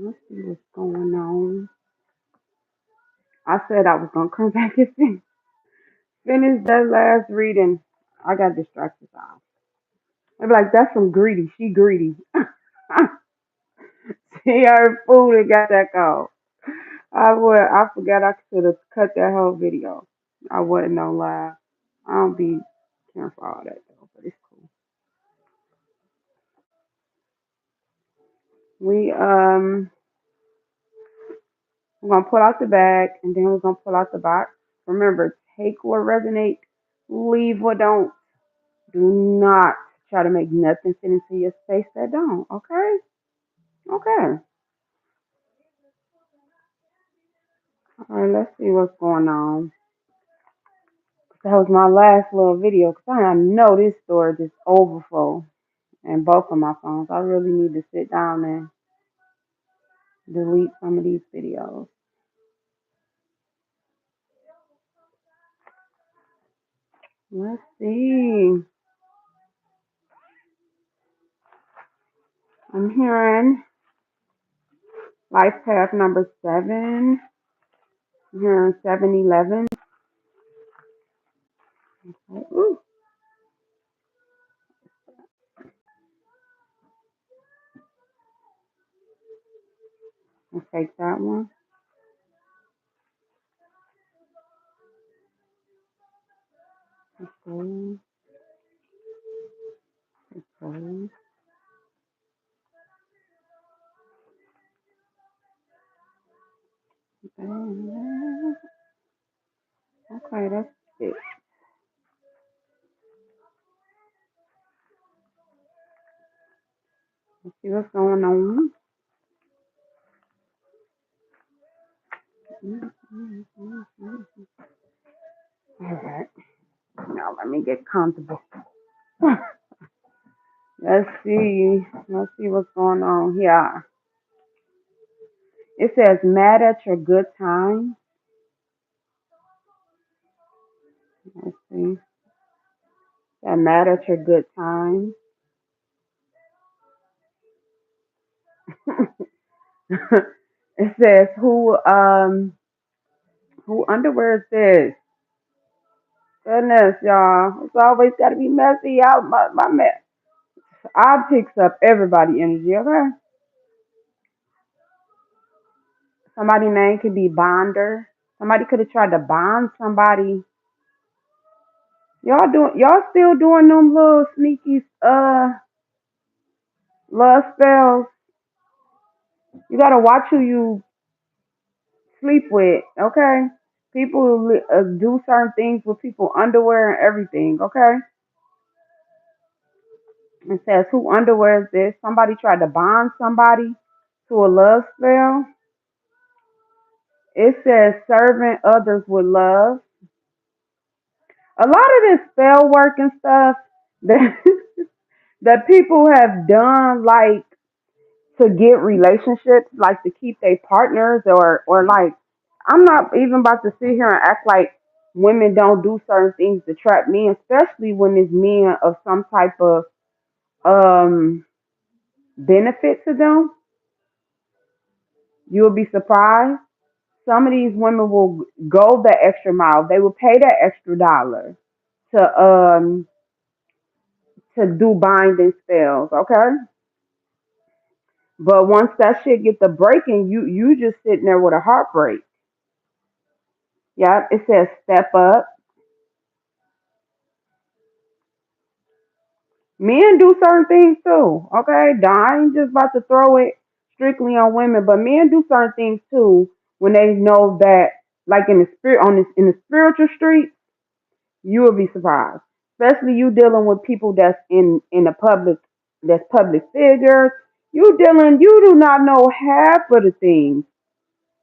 Let's see what's going on. I said I was gonna come back and finish that last reading. I got distracted. I'd be like, that's from greedy. She greedy. She heard food and got that call. I forgot I could have cut that whole video. I wasn't no lie. I don't be caring for all that though, but it's cool. We we're gonna pull out the bag and then we're gonna pull out the box. Remember, take what resonates, leave what don't. Do not try to make nothing fit into your space that don't. Okay? Okay. All right. Let's see what's going on. That was my last little video because I know this storage is overfull and both of my phones. I really need to sit down and delete some of these videos. Let's see. I'm hearing life path number 7. I'm hearing 711. Ooh, I'll take that one. Okay. Okay. Okay, that's it. Let's see what's going on. All right. Now let me get comfortable. Let's see. Let's see what's going on here. It says mad at your good time. Let's see. Yeah, mad at your good time. It says who underwear is this? Goodness, y'all. It's always gotta be messy out my mess. I picks up everybody energy, okay? Somebody name could be Bonder. Somebody could have tried to bond somebody. Y'all still doing them little sneaky love spells. You gotta watch who you sleep with, okay? People do certain things with people underwear and everything, okay? It says who underwear is this? Somebody tried to bond somebody to a love spell. It says serving others with love. A lot of this spell work and stuff that that people have done, like to get relationships, like to keep their partners, or like I'm not even about to sit here and act like women don't do certain things to trap men, especially when it's men of some type of um benefit to them. You'll be surprised. Some of these women will go the extra mile. They will pay that extra dollar to do binding spells, okay? But once that shit get the breaking, you just sitting there with a heartbreak. Yeah, it says step up. Men do certain things too, okay? I ain't just about to throw it strictly on women, but men do certain things too when they know that, like in the spirit on this in the spiritual street, you will be surprised. Especially you dealing with people that's in the public, that's public figures. You do not know half of the things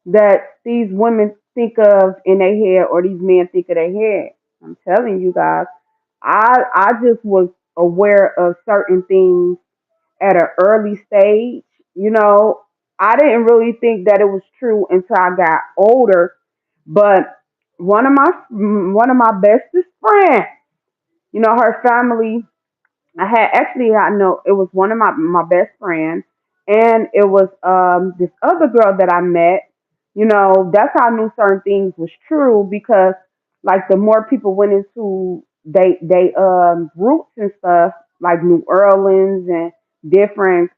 that these women think of in their head or these men think of their head. I'm telling you guys, I just was aware of certain things at an early stage. You know, I didn't really think that it was true until I got older. But one of my bestest friends, you know, her family. I know it was one of my best friends. and it was this other girl that I met. That's how I knew certain things was true because like the more people went into they roots and stuff like New Orleans and different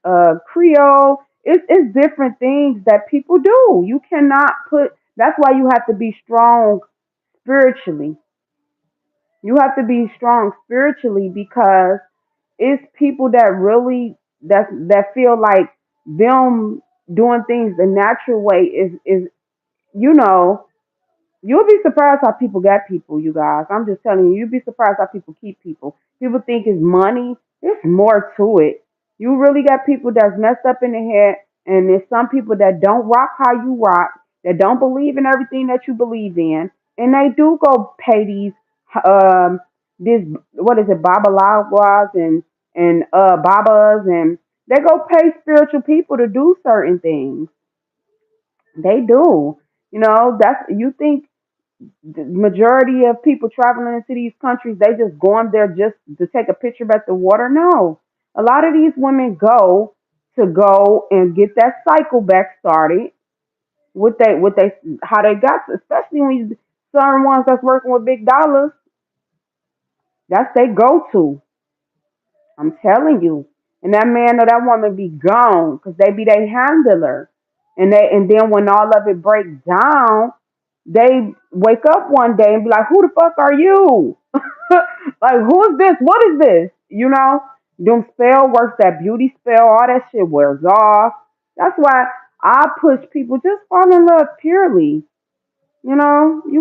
Creole. It's different things that people do. You cannot put. That's why you have to be strong spiritually. You have to be strong spiritually because it's people that really that feel like them doing things the natural way is you know you'll be surprised how people get people, you guys. I'm just telling you, you'll be surprised how people keep people. People think it's money. There's more to it. You really got people that's messed up in the head, and there's some people that don't rock how you rock, that don't believe in everything that you believe in, and they do go pay these this what is it, babalawas and babas, and they go pay spiritual people to do certain things. They do. That's you think the majority of people traveling into these countries, they just going there just to take a picture at the water. No, a lot of these women go and get that cycle back started. With they how they got, especially when certain ones that's working with big dollars, that's they go to. I'm telling you, and that man or that woman be gone because they be their handler, and then when all of it breaks down, they wake up one day and be like, "Who the fuck are you? Like, who is this? What is this?" Them spell works, that beauty spell, all that shit wears off. That's why I push people just fall in love purely. You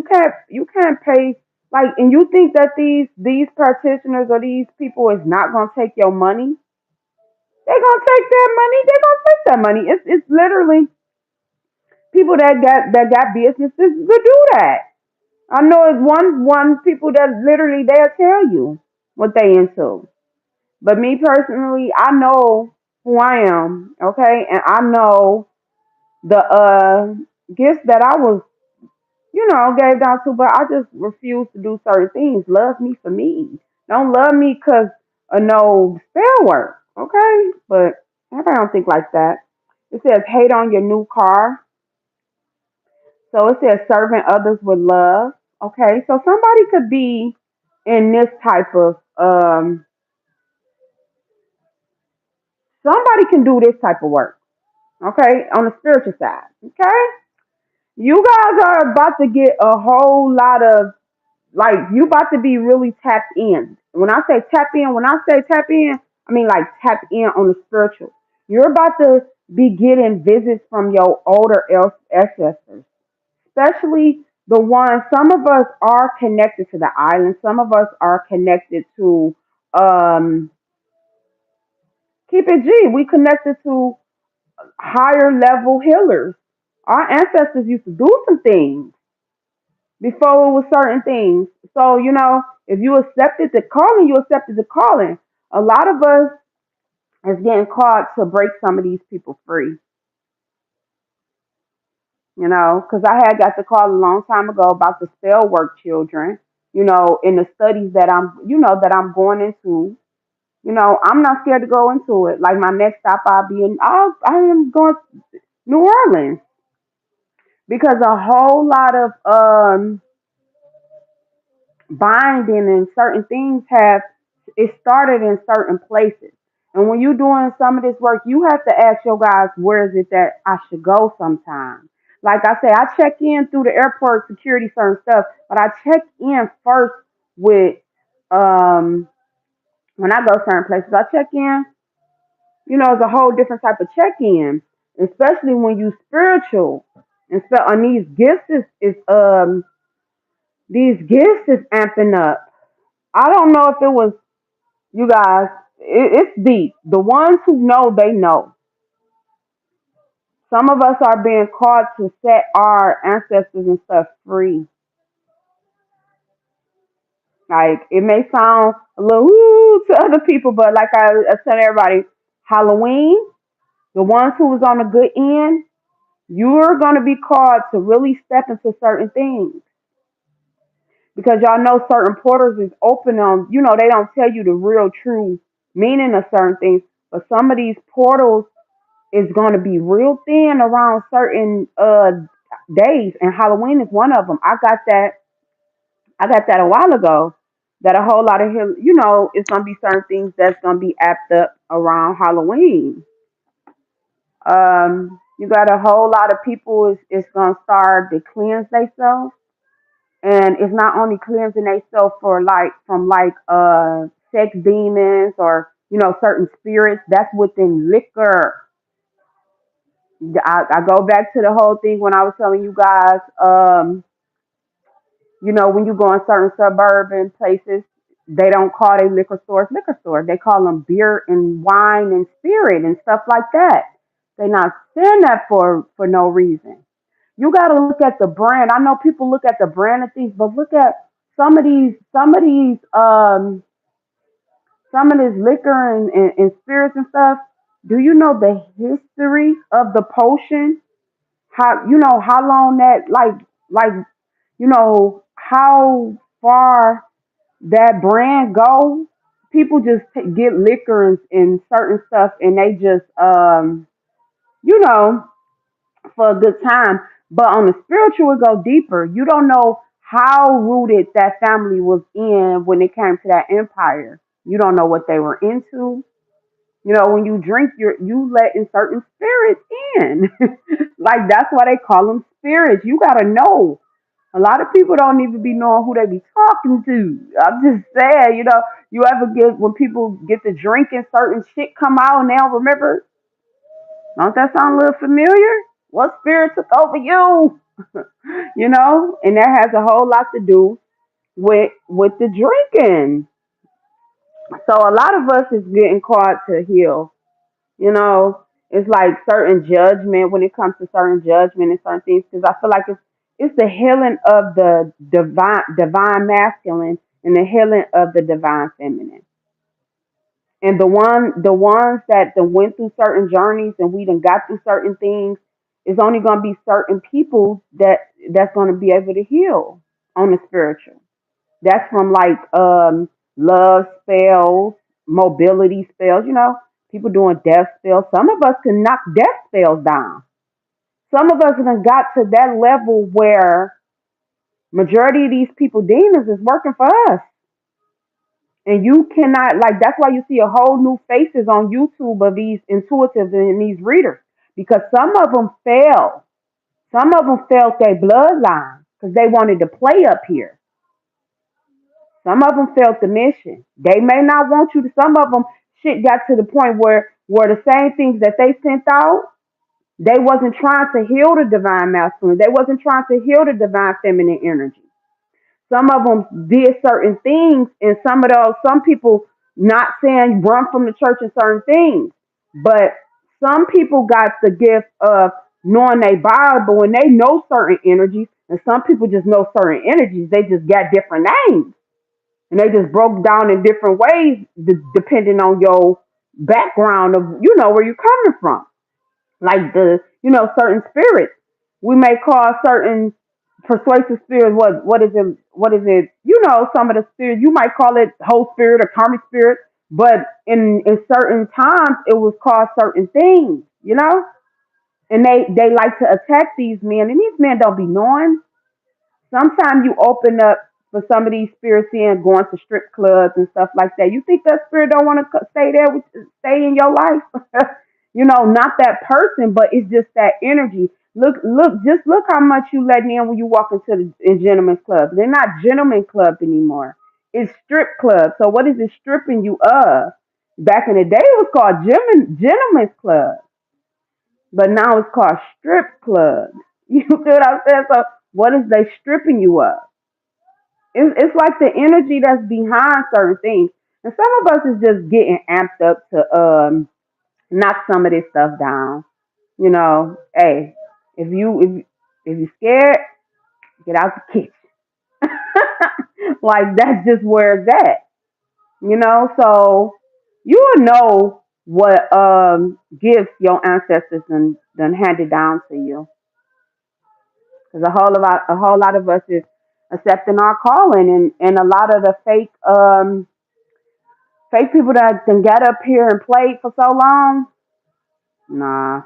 can't pay like, and you think that these practitioners or these people is not gonna take your money? They're gonna take that money. They're gonna take that money. It's literally people that got businesses to do that. I know it's one people that literally they'll tell you what they into. But me personally, I know who I am, okay, and I know the gifts that I was, gave down to, but I just refuse to do certain things. Love me for me. Don't love me because of no spell work, okay? But everybody don't think like that. It says hate on your new car. So it says serving others with love. Okay, so somebody could be in this type of somebody can do this type of work. Okay, on the spiritual side. Okay, you guys are about to get a whole lot of like you about to be really tapped in. When I say tap in, I mean like tap in on the spiritual. You're about to be getting visits from your older ancestors, especially the ones. Some of us are connected to the island. Some of us are connected to um, keep it G. We connected to higher level healers. Our ancestors used to do some things before it was certain things. So, if you accepted the calling, you accepted the calling. A lot of us is getting called to break some of these people free, because I had got the call a long time ago about the spell work children, in the studies that I'm going into. I'm not scared to go into it. Like my next stop, I am going to New Orleans because a whole lot of binding and certain things have it started in certain places. And when you're doing some of this work, you have to ask your guys, where is it that I should go sometime? Like I say, I check in through the airport security, certain stuff, but I check in first with, um, when I go certain places, I check in, it's a whole different type of check in, especially when you spiritual. And these gifts is amping up. I don't know if it was you guys, it's deep. The ones who know, they know. Some of us are being called to set our ancestors and stuff free. Like, it may sound a little woo to other people, but like I tell everybody, Halloween, the ones who was on the good end, you're going to be called to really step into certain things. Because y'all know certain portals is open on, they don't tell you the real true meaning of certain things. But some of these portals is going to be real thin around certain days, and Halloween is one of them. I got that a while ago. That a whole lot of it's gonna be certain things that's gonna be apt up around Halloween. You got a whole lot of people is gonna start to cleanse themselves, and it's not only cleansing themselves for like from like sex demons or certain spirits that's within liquor. I go back to the whole thing when I was telling you guys, when you go in certain suburban places, they don't call their liquor stores liquor stores. They call them beer and wine and spirit and stuff like that. They're not saying that for no reason. You got to look at the brand. I know people look at the brand of things, but look at some of this liquor and spirits and stuff. Do you know the history of the potion? How long that how far that brand goes. People just get liquor and certain stuff, and they just you know for a good time. But on the spiritual, it go deeper. You don't know how rooted that family was in when it came to that empire. You don't know what they were into. When you drink, you letting certain spirits in. Like that's why they call them spirits. You gotta know. A lot of people don't even be knowing who they be talking to. I'm just saying, you ever get when people get to drinking, certain shit come out and they don't remember. Don't that sound a little familiar? What spirit took over you? And that has a whole lot to do with the drinking. So a lot of us is getting caught to heal. You know, it's like certain judgment when it comes to certain judgment and certain things. Because I feel like it's the healing of the divine masculine and the healing of the divine feminine. And the ones that done went through certain journeys and we done got through certain things, it's only gonna be certain people that's gonna be able to heal on the spiritual. That's from like love spells, mobility spells, people doing death spells. Some of us can knock death spells down. Some of us have got to that level where majority of these people demons is working for us. And you cannot like that's why you see a whole new faces on YouTube of these intuitives and these readers. Because some of them failed. Some of them felt their bloodline because they wanted to play up here. Some of them felt the mission. They may not want you to. Some of them shit got to the point where the same things that they sent out, they wasn't trying to heal the divine masculine. They wasn't trying to heal the divine feminine energy. Some of them did certain things, and some people not saying run from the church and certain things, but some people got the gift of knowing they Bible and they know certain energies, and some people just know certain energies. They just got different names. And they just broke down in different ways depending on your background of where you're coming from. Like certain spirits, we may call certain persuasive spirits. What is it? Some of the spirits you might call it whole spirit or karmic spirit, but in certain times it was called certain things. And they like to attack these men, and these men don't be knowing. Sometimes you open up for some of these spirits in going to strip clubs and stuff like that. You think that spirit don't want to stay there, stay in your life? Not that person, but it's just that energy. Just look how much you letting in when you walk into in gentlemen's clubs. They're not gentlemen clubs anymore. It's strip clubs. So what is it stripping you of? Back in the day, it was called gentlemen's club, but now it's called strip clubs. You see what I'm saying? So what is they stripping you of? It's like the energy that's behind certain things. And some of us is just getting amped up to knock some of this stuff down. Hey, if you scared, get out the kitchen. Like that's just where it's at. So you will know what gifts your ancestors done handed down to you. Because a whole lot of us is accepting our calling, and a lot of the fake people that can get up here and played for so long, Nah.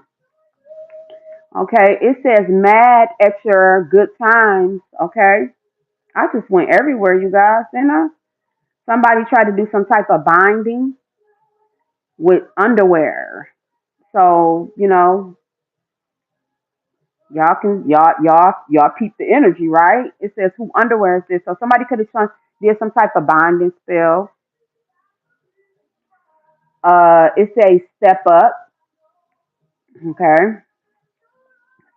Okay, it says mad at your good times. Okay, I just went everywhere, you guys. And somebody tried to do some type of binding with underwear. So y'all peep the energy, right? It says who underwear is this? So somebody could have did some type of binding spell. It says step up. Okay.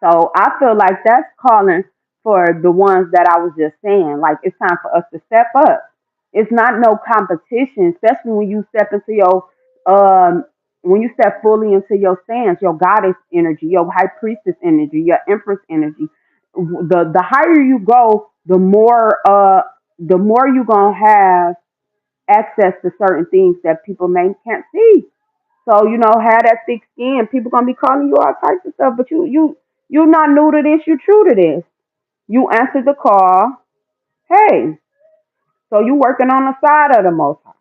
So I feel like that's calling for the ones that I was just saying. Like it's time for us to step up. It's not no competition, especially when you step into your when you step fully into your stance, your goddess energy, your high priestess energy, your empress energy. The higher you go, the more you gonna have access to certain things that people may can't see. So have that thick skin. People gonna be calling you all types of stuff, but you're not new to this. You true to this. You answered the call. Hey, so you working on the side of the Most High.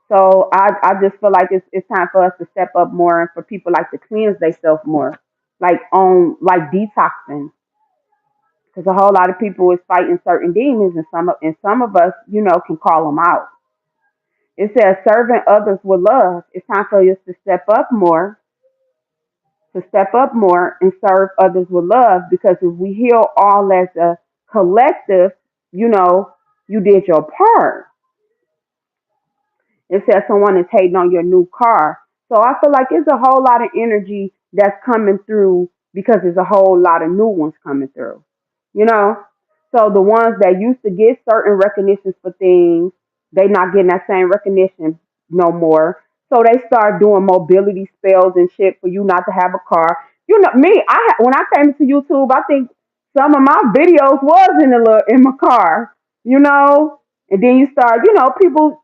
So I just feel like it's time for us to step up more and for people like to cleanse themselves more, like on like detoxing, because a whole lot of people is fighting certain demons, and some of us can call them out. It says serving others with love. It's time for us to step up more and serve others with love, because if we heal all as a collective, you know, you did your part. It says someone is hating on your new car. So I feel like it's a whole lot of energy that's coming through because there's a whole lot of new ones coming through. You know? So the ones that used to get certain recognitions for things, they not getting that same recognition no more. So they start doing mobility spells and shit for you not to have a car. Me, when I came to YouTube, I think some of my videos was in my car, you know? And then you start, people,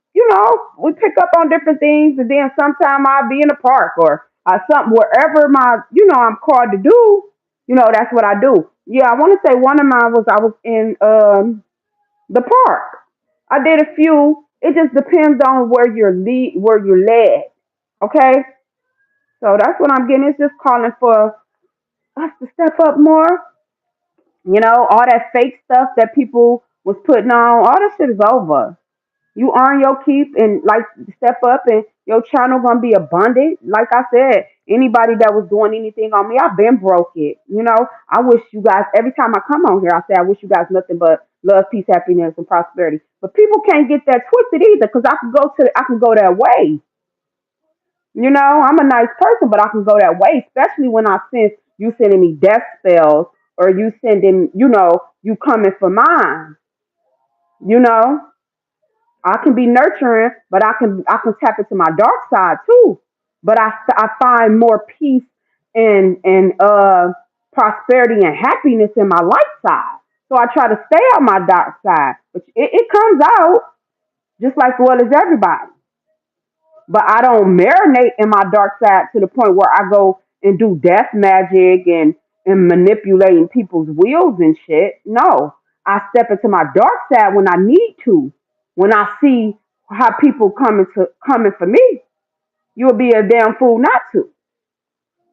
we pick up on different things, and then sometime I'll be in the park or something wherever I'm called to do. That's what I do. Yeah, I want to say one of mine was I was in the park. I did a few. It just depends on where you're led. Okay, so that's what I'm getting. It's just calling for us to step up more. All that fake stuff that people was putting on, all that shit is over. You earn your keep and like step up, and your channel gonna be abundant. Like I said, anybody that was doing anything on me, I've been broke it. I wish you guys every time I come on here, I say I wish you guys nothing but love, peace, happiness, and prosperity. But people can't get that twisted either, because I can go that way. I'm a nice person, but I can go that way, especially when I sense you sending me death spells, or you sending, you coming for mine. You know, I can be nurturing, but I can tap into my dark side too. But I find more peace and prosperity and happiness in my light side. So I try to stay on my dark side, but it comes out just like well as everybody. But I don't marinate in my dark side to the point where I go and do death magic and manipulating people's wills and shit. No, I step into my dark side when I need to. When I see how people coming for me, you'll be a damn fool not to.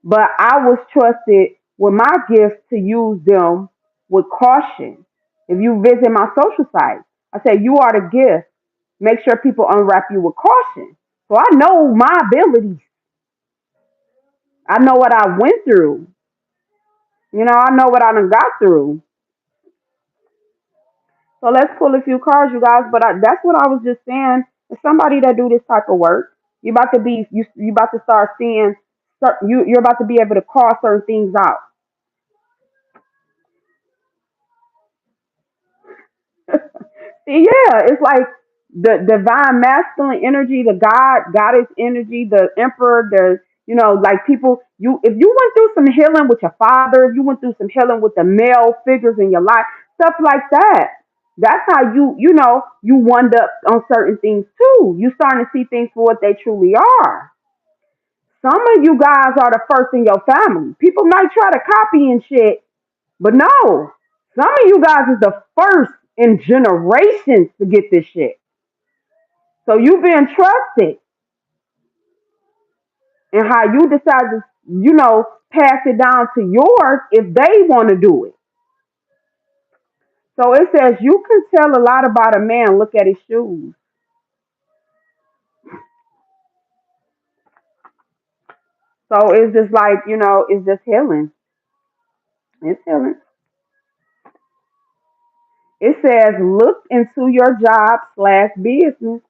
But I was trusted with my gifts to use them with caution. If you visit my social site, I say you are the gift. Make sure people unwrap you with caution. So I know my abilities. I know what I went through. I know what I done got through. So let's pull a few cards, you guys. But that's what I was just saying. It's somebody that do this type of work. You about to start seeing. You're about to be able to call certain things out. Yeah, it's like the divine masculine energy, the goddess energy, the emperor, like people. If you went through some healing with your father, if you went through some healing with the male figures in your life, stuff like that. That's how you wind up on certain things too. You starting to see things for what they truly are. Some of you guys are the first in your family. People might try to copy and shit, but no. Some of you guys is the first in generations to get this shit. So you've been trusted. and how you decide to, pass it down to yours if they want to do it. So it says you can tell a lot about a man. Look at his shoes. So it's just like, it's just healing. It's healing. It says look into your job slash business.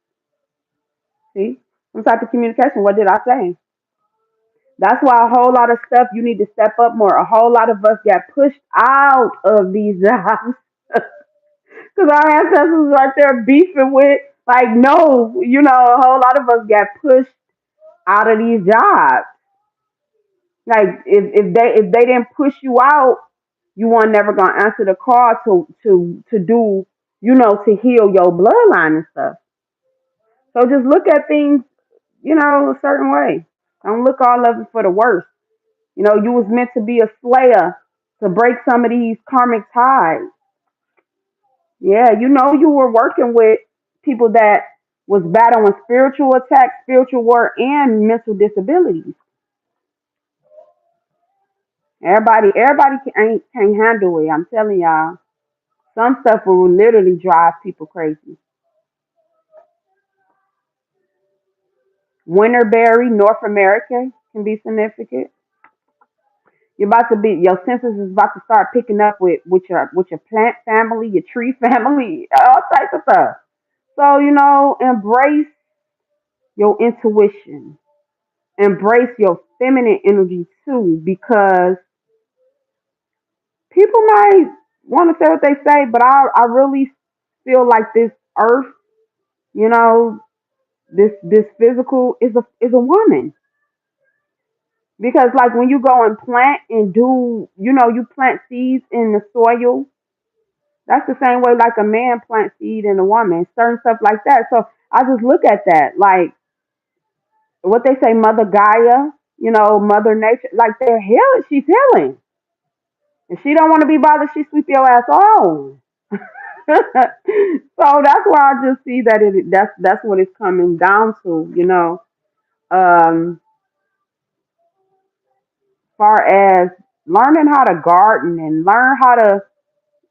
See, some type of communication. What did I say? That's why a whole lot of stuff you need to step up more. A whole lot of us got pushed out of these jobs because our ancestors right there beefing with, like, no, a whole lot of us got pushed out of these jobs. Like, if they didn't push you out, you weren't never gonna answer the call to do, to heal your bloodline and stuff. So just look at things, a certain way. Don't look all of it for the worst. You was meant to be a slayer to break some of these karmic ties. Yeah, you were working with people that was battling spiritual attacks, spiritual war, and mental disabilities. Everybody can't handle it. I'm telling y'all, some stuff will literally drive people crazy. Winterberry, North America can be significant. Your senses is about to start picking up with your plant family, your tree family, all types of stuff. So, embrace your intuition. Embrace your feminine energy too, because people might want to say what they say, but I really feel like this earth, you know, this physical is a woman. Because like when you go and plant and do, you plant seeds in the soil, that's the same way like a man plants seed in a woman, certain stuff like that. So I just look at that, like what they say, Mother Gaia, Mother Nature, like they're healing. She's healing. If she don't want to be bothered, she sweep your ass on. So that's why I just see that that's what it's coming down to. Um, far as learning how to garden and learn how to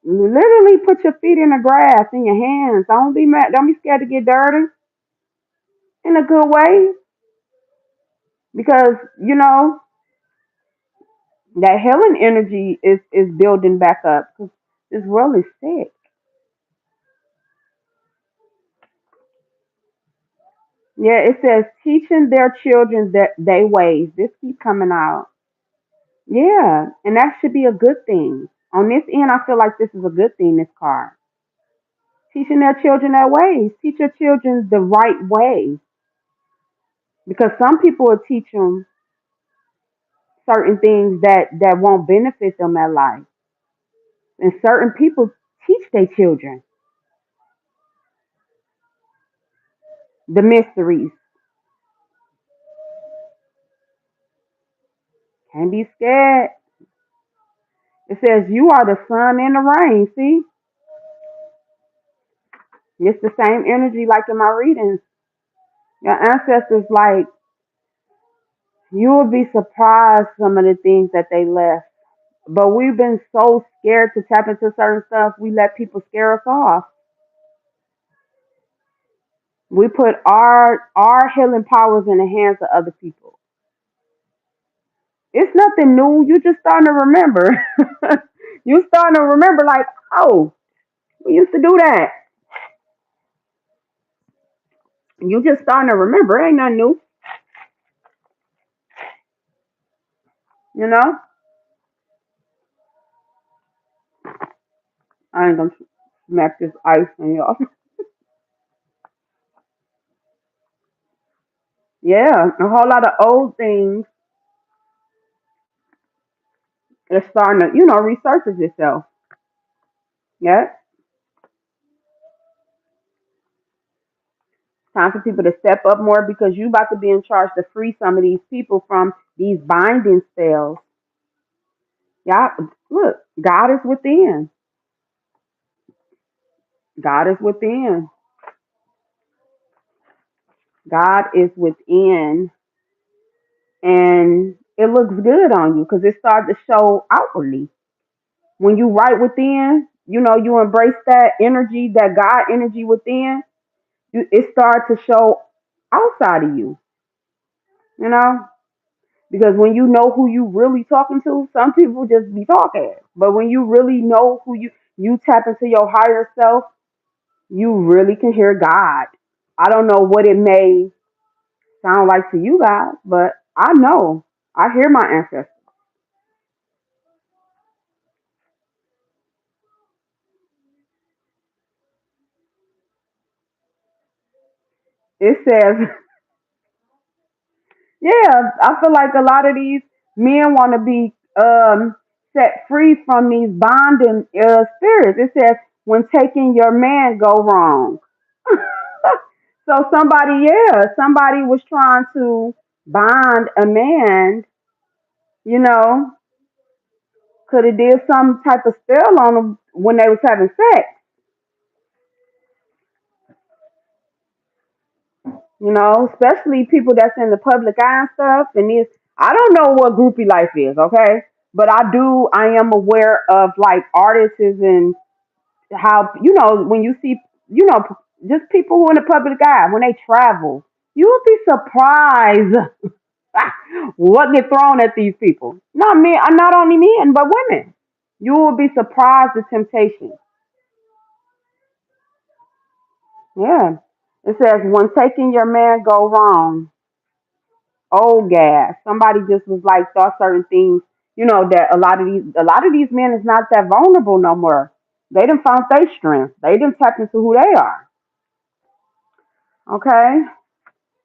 literally put your feet in the grass in your hands. Don't be mad. Don't be scared to get dirty in a good way, because that healing energy is building back up because this world is sick. Yeah, it says teaching their children their ways. This keep coming out. Yeah, and that should be a good thing. On this end, I feel like this is a good thing. This card teaching their children their ways. Teach your children the right way, because some people will teach them certain things that won't benefit them in life, and certain people teach their children the mysteries. Can't be scared. It says you are the sun and the rain. See, it's the same energy like in my readings. Your ancestors, like, you would be surprised some of the things that they left. But we've been so scared to tap into certain stuff, we let people scare us off. We put our healing powers in the hands of other people. It's nothing new. You just starting to remember. You starting to remember, like, oh, we used to do that. You just starting to remember. It ain't nothing new, you know? I ain't gonna smack this ice on y'all. Yeah, a whole lot of old things is starting to, resurface itself. Yeah. Time for people to step up more because you about to be in charge to free some of these people from these binding spells. Yeah, look, God is within. God is within. God is within. and it looks good on you because it starts to show outwardly. When you right within, you embrace that energy, that God energy within, it starts to show outside of you, you know? Because when you know who you really talking to, some people just be talking. But when you really know who you tap into your higher self, you really can hear God. I don't know what it may sound like to you guys, but I know. I hear my ancestors. It says, yeah, I feel like a lot of these men want to be set free from these bonding spirits. It says, when taking your man go wrong. So somebody was trying to bond a man, you know, could have did some type of spell on them when they was having sex, especially people that's in the public eye and stuff. And this, I don't know what groupie life is, okay, but I am aware of like artists and how when you see you know just people who in the public eye when they travel, you will be surprised what get thrown at these people. Not men, not only men, but women. You will be surprised the temptation. Yeah. It says when taking your man go wrong, old gas. Somebody just was like thought certain things, that a lot of these men is not that vulnerable no more. They done found their strength. They done tapped into who they are. Okay?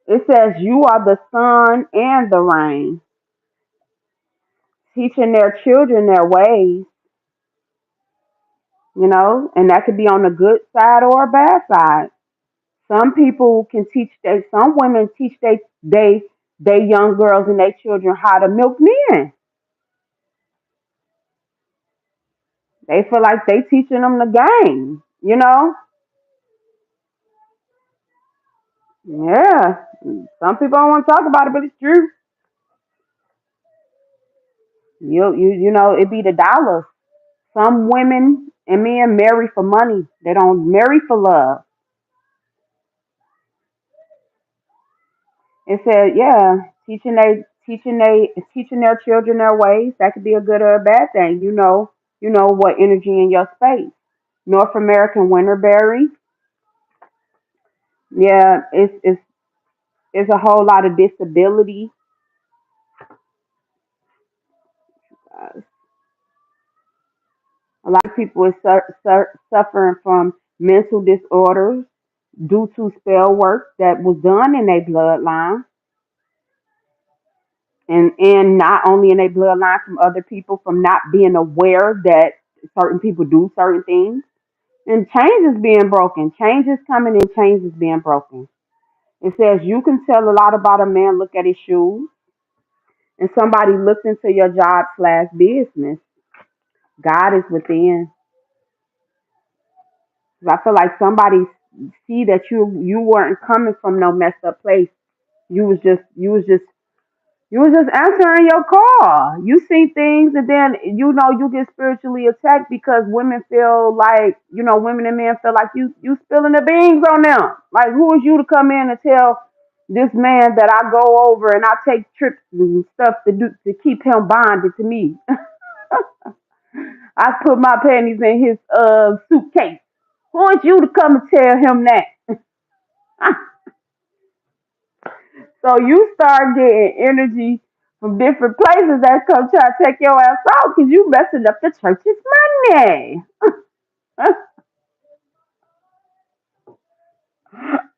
It says you are the sun and the rain, teaching their children their ways, and that could be on the good side or a bad side. Some women teach they young girls and their children how to milk men. They feel like they teaching them the game, Yeah. Some people don't want to talk about it, but it's true. It be the dollars. Some women and men marry for money. They don't marry for love. It said, yeah, teaching their children their ways. That could be a good or a bad thing. You know what energy in your space. North American winterberry. Yeah, it's a whole lot of disability. Uh, a lot of people are suffering from mental disorders due to spell work that was done in their bloodline, and not only in their bloodline from other people from not being aware that certain people do certain things. And change is being broken. Change is coming and change is being broken. It says you can tell a lot about a man, look at his shoes. And somebody looks into your job/business. God is within. 'Cause I feel like somebody see that you weren't coming from no messed up place. You was just answering your call. You see things, and then you get spiritually attacked because women feel like women and men feel like you spilling the beans on them. Like, who is you to come in and tell this man that I go over and I take trips and stuff to keep him bonded to me? I put my panties in his suitcase. Who is you to come and tell him that? So you start getting energy from different places that come try to take your ass out because you messing up the church's money.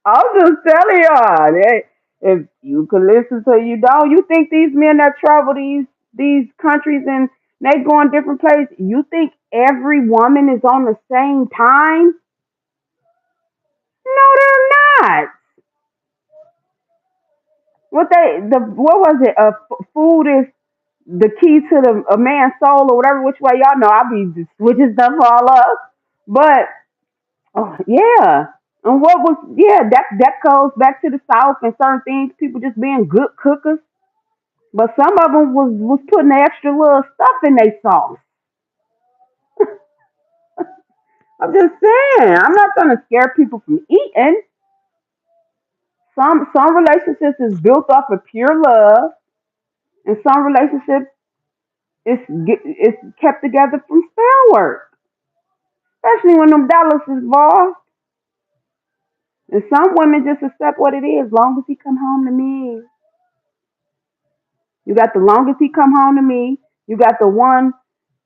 I'm just telling y'all that if you can listen to you don't, you think these men that travel these countries and they go in different places, you think every woman is on the same time? No, they're not. What was it? Food is the key to a man's soul or whatever. Which way y'all know? I be just switching stuff all up, but oh yeah. And what was that goes back to the South and certain things. People just being good cookers. But some of them was putting extra little stuff in their sauce. I'm just saying. I'm not trying to scare people from eating. Some relationships is built off of pure love, and some relationships is kept together from spell work, especially when them dollars is involved. And some women just accept what it is. Long as he come home to me, you got the longest he come home to me. You got the one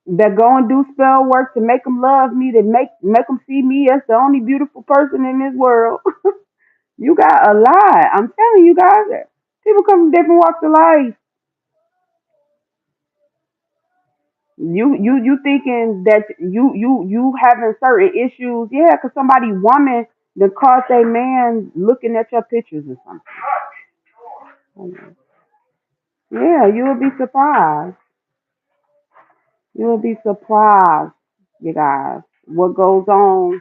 that go and do spell work to make them love me, to make them see me as the only beautiful person in this world. You got a lot. I'm telling you guys, people come from different walks of life. You thinking that you having certain issues? Yeah, cause somebody woman that caught a man looking at your pictures or something. Yeah, you will be surprised. You will be surprised, you guys, what goes on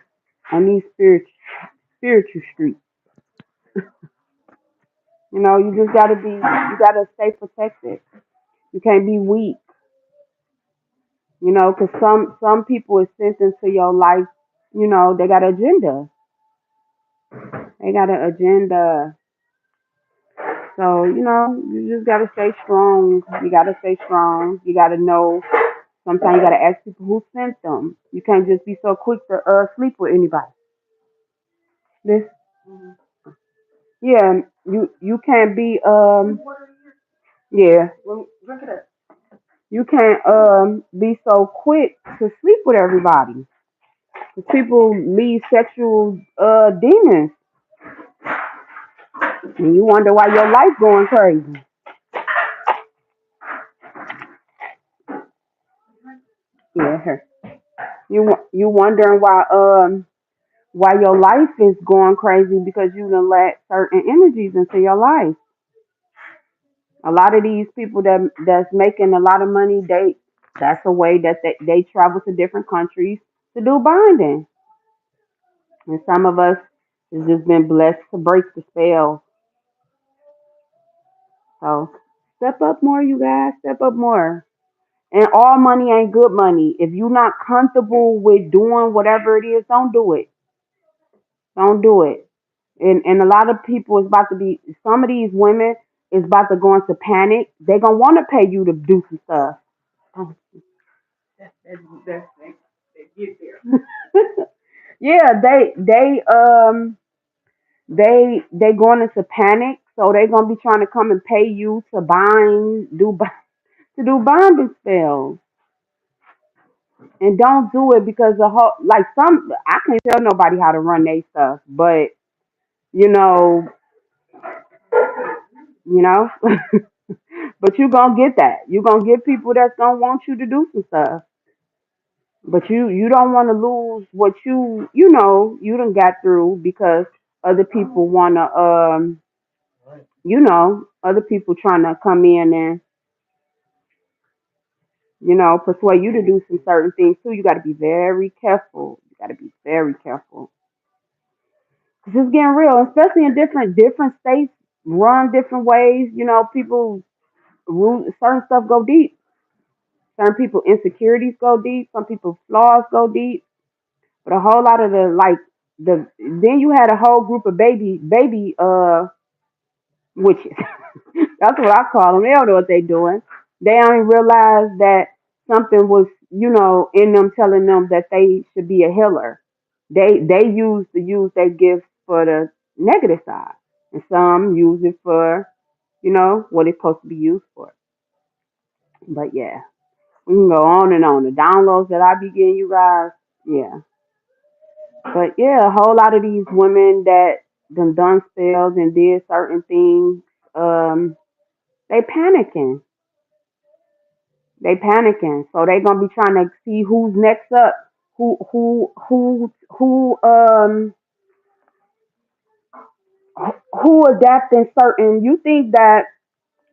these spiritual streets. You know, you gotta stay protected. You can't be weak. You know, cause some people is sent into your life. You know, they got an agenda. They got an agenda. So, you know, you just gotta stay strong. You gotta stay strong. You gotta know. Sometimes you gotta ask people who sent them. You can't just be so quick to sleep with anybody. This, yeah, you can't be yeah. You can't be so quick to sleep with everybody. 'Cause people leave sexual demons, and you wonder why your life going crazy. Yeah, you wondering why your life is going crazy because you done let certain energies into your life. A lot of these people that's making a lot of money, that's a way that they travel to different countries to do bonding. And some of us has just been blessed to break the spell. So step up more, you guys. Step up more. And all money ain't good money. If you're not comfortable with doing whatever it is, don't do it. Don't do it. And a lot of people is about to be, some of these women is about to go into panic. They gonna want to pay you to do some stuff. Oh, yeah, they going into panic, so they gonna be trying to come and pay you to to do bonding spells. And don't do it because the whole like some I can't tell nobody how to run their stuff, but you know, you know, but you gonna get that. You gonna get people that's gonna want you to do some stuff, but you don't want to lose what you know you done got through because other people wanna other people trying to come in and persuade you to do some certain things too. You got to be very careful. You got to be very careful. 'Cause it's getting real, especially in different states, run different ways. You know, people certain stuff go deep. Certain people insecurities go deep. Some people flaws go deep. But a whole lot of then you had a whole group of baby witches. That's what I call them. They don't know what they're doing. They don't realize that something was, in them telling them that they should be a healer. They use their gifts for the negative side, and some use it for, what it's supposed to be used for. But yeah, we can go on and on. The downloads that I be getting, you guys, yeah. But yeah, a whole lot of these women that done spells and did certain things, they panicking. They panicking. So they gonna be trying to see who's next up, who adapting certain. You think that,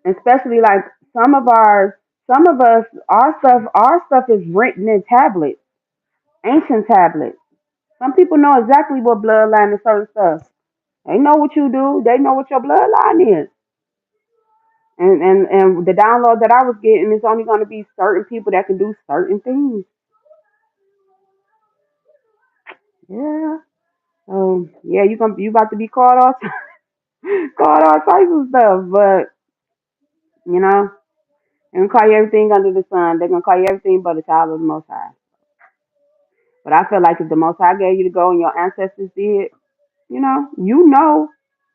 especially like some of us, our stuff is written in tablets, ancient tablets. Some people know exactly what bloodline and certain stuff. They know what you do. They know what your bloodline is. And the download that I was getting is only going to be certain people that can do certain things. Yeah. Yeah, you about to be called all called all types of stuff, but you know, they're gonna call you everything under the sun. They're gonna call you everything but a child of the Most High. But I feel like if the Most High gave you to go and your ancestors did, you know, you know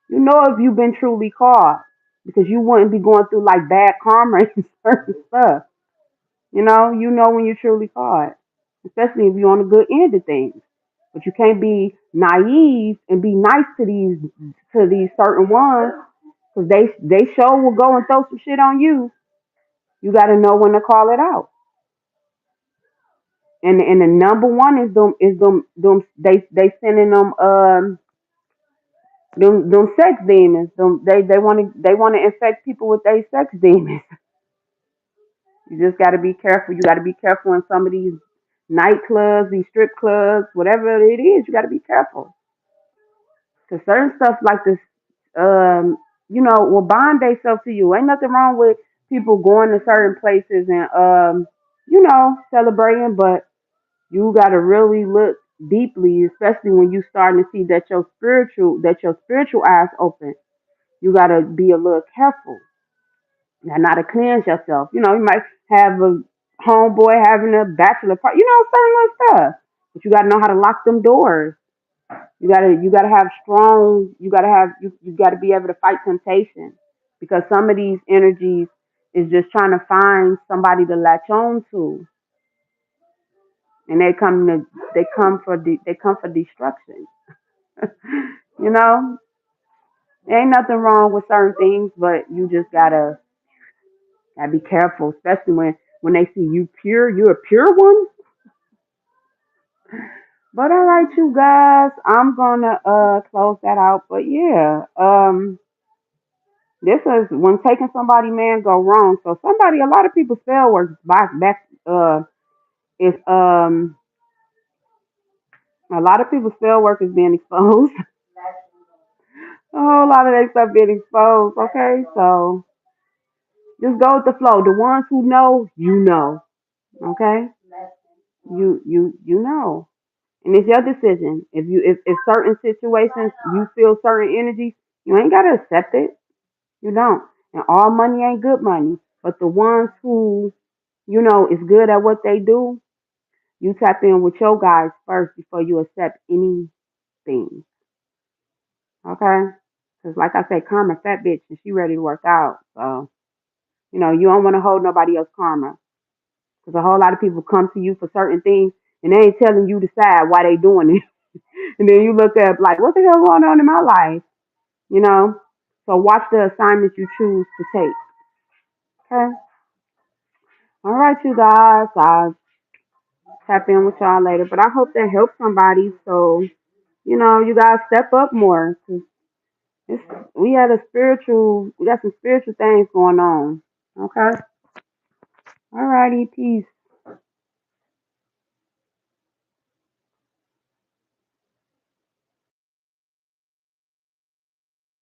if you've been truly called because you wouldn't be going through like bad karma and certain stuff. You know when you're truly called, especially if you're on the good end of things. But you can't be naive and be nice to these certain ones because they sure will go and throw some shit on you. You got to know when to call it out. And the number one is them they sending them sex demons. They want to infect people with their sex demons. You just got to be careful. You got to be careful in some of these nightclubs, these strip clubs, whatever it is. You got to be careful because certain stuff like this, will bond themselves to you. Ain't nothing wrong with people going to certain places and celebrating, but you got to really look deeply, especially when you starting to see that your spiritual eyes open. You got to be a little careful. Now, not to cleanse yourself. You might have a homeboy having a bachelor party, certain little stuff. But you got to know how to lock them doors. You gotta have strong. You gotta be able to fight temptation because some of these energies is just trying to find somebody to latch on to, and they come for destruction. you know, ain't nothing wrong with certain things, but you just gotta be careful, especially when they see you pure, you're a pure one. But all right, you guys, I'm gonna close that out. But yeah, this is when taking somebody man go wrong. So a lot of people spell work back is a lot of people's spell work is being exposed. A whole lot of that stuff being exposed. Okay, so just go with the flow. The ones who know, you know. Okay, you know. And it's your decision. If certain situations you feel certain energies, you ain't gotta accept it. You don't. And all money ain't good money. But the ones who, is good at what they do, you tap in with your guys first before you accept anything. Okay? Because like I said, karma fat bitch and she ready to work out. So, you don't want to hold nobody else karma. Because a whole lot of people come to you for certain things and they ain't telling you to decide why they doing it. And then you look up like, what the hell going on in my life? You know? So watch the assignments you choose to take. Okay? All right, you guys. I'll tap in with y'all later. But I hope that helps somebody. So, you guys step up more. 'Cause we got some spiritual things going on. Okay? All righty. Peace.